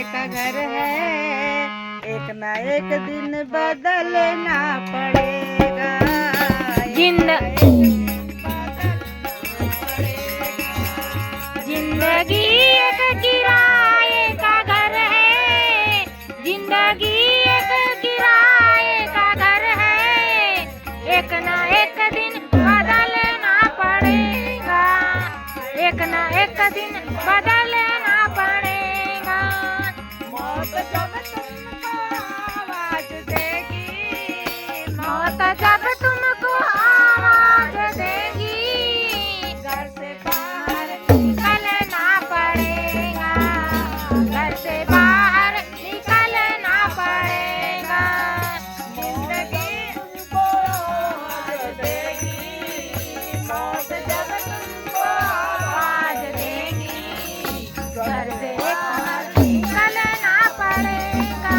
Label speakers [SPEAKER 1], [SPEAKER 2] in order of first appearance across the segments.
[SPEAKER 1] का घर है, एक ना एक दिन बदलना पड़ेगा।
[SPEAKER 2] जिंदगी एक किराए का घर है, जिंदगी एक किराए का घर है, एक ना एक दिन बदलना पड़ेगा, एक ना एक दिन बदलना पड़ेगा।
[SPEAKER 1] मौत जब तुमको आवाज देगी,
[SPEAKER 2] मौत जब तुमको आवाज देगी,
[SPEAKER 1] घर से बाहर
[SPEAKER 2] निकलना पड़ेगा, घर से बाहर निकलना पड़ेगा।
[SPEAKER 1] जिंदगी तुमको आवाज देगी, मौत जब तुमको
[SPEAKER 2] आवाज देगी, घर से बाहर निकलना पड़ेगा,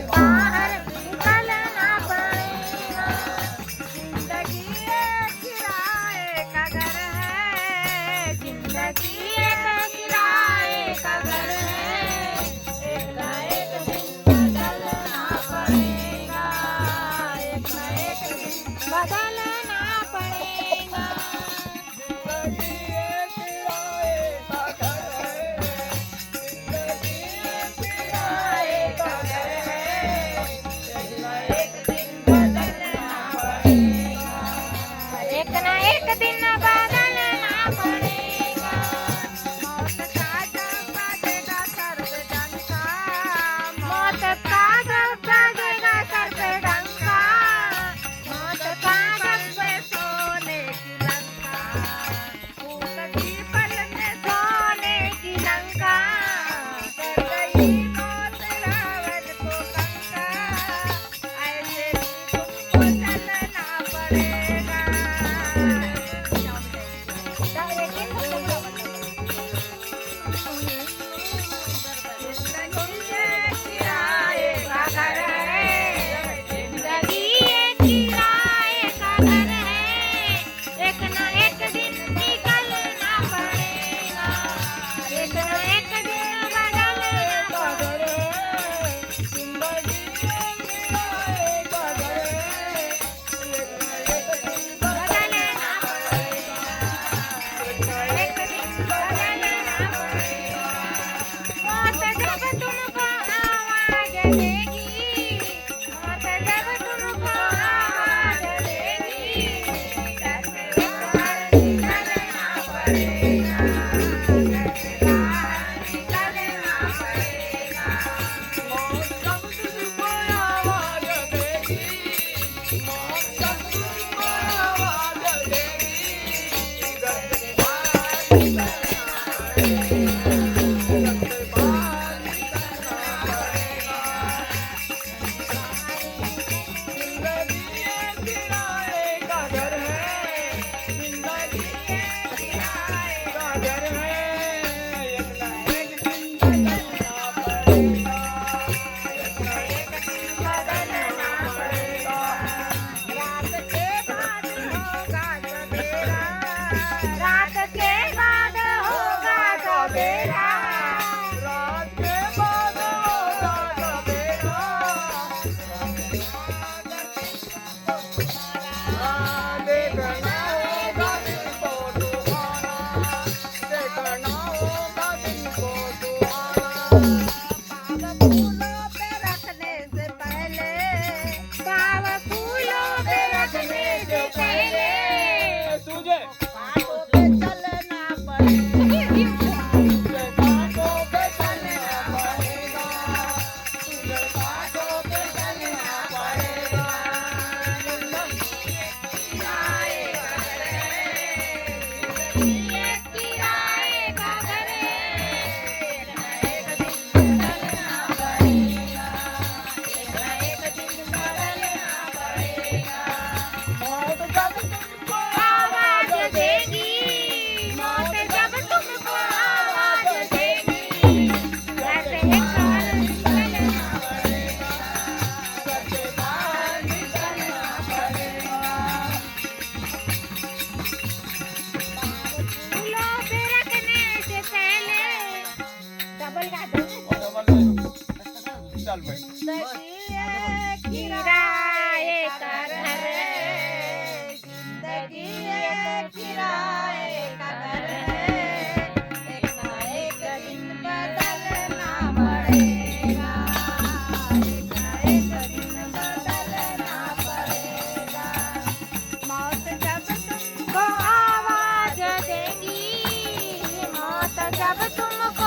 [SPEAKER 2] बाहर निकलना पड़ेगा।
[SPEAKER 1] जिंदगी एक किराए का घर है,
[SPEAKER 2] जिंदगी एक किराए का घर है, एक ना एक दिन बदलना पड़ेगा, एक ना एक दिन बदलना पड़ेगा।
[SPEAKER 1] जिंदगी एक किराए का घर है, जिंदगी एक किराए का घर है, एक ना एक दिन बदलना पड़ेगा।
[SPEAKER 2] एक ना एक दिन बदलना पड़ेगा।
[SPEAKER 1] मौत का जब बजेगा सर पे डंका,
[SPEAKER 2] मौत का जब बजेगा सर पे डंका, मौत का जब
[SPEAKER 1] पे सोने की लंका, फूट की पल में
[SPEAKER 2] सोने की लंका,
[SPEAKER 1] कर गई मौत रावण को कंका, ऐसे ही तुमको चलना पड़ेगा। जिंदगी एक किराए का घर है,
[SPEAKER 2] जिंदगी एक किराए का घर है, एक ना एक दिन निकलना पड़ेगा, एक ना एक दिन बदलना पड़ेगा।
[SPEAKER 1] जिंदगी एक किराए का घर है, एक ना एक दिन
[SPEAKER 2] बदलना पड़ेगा, एक ना एक दिन बदलना पड़ेगा। मौत जब तुमको आवाज देगी, मौत जब तुमको आवाज देगी, घर से बाहर निकलना पड़ेगा, घर से बाहर निकलना पड़ेगा।
[SPEAKER 1] मौत जब तुमको आवाज देगी, मौत जब तुमको आवाज देगी, घर से बाहर निकलना पड़ेगा, घर से बाहर निकलना पड़ेगा। जिंदगी एक किराए का घर है, जिंदगी एक किराए का घर है, एक ना एक दिन बदलना पड़ेगा, एक ना एक दिन बदलना पड़ेगा। रात के बाद होगा सवेरा,
[SPEAKER 2] रात के बाद होगा सवेरा,
[SPEAKER 1] रात के बाद होगा सवेरा। देखना होगा दिन को तुम्हारा, देखना होगा दिन को तुम्हारा। पाव फूलों पे रखने से पहले,
[SPEAKER 2] पाव फूलों पे रखने से पहले,
[SPEAKER 1] तुझे बातों पे चलना पड़ेगा, तुझे बातों पे चलना पड़ेगा, तुझे बातों पे चलना पड़ेगा।
[SPEAKER 2] एक किराए का घर है, एक ना एक दिन बदलना पड़ेगा, एक ना एक दिन बदलना पड़ेगा।
[SPEAKER 1] मौत जब तुमको
[SPEAKER 2] आवाज देगी, मौत जब तुमको आवाज देगी, घर से बाहर निकलना पड़ेगा,
[SPEAKER 1] घर से बाहर निकलना पड़ेगा।
[SPEAKER 2] फूलों पे रखने से पहले डबल का
[SPEAKER 3] चालू आहे.
[SPEAKER 1] तशी एक किराय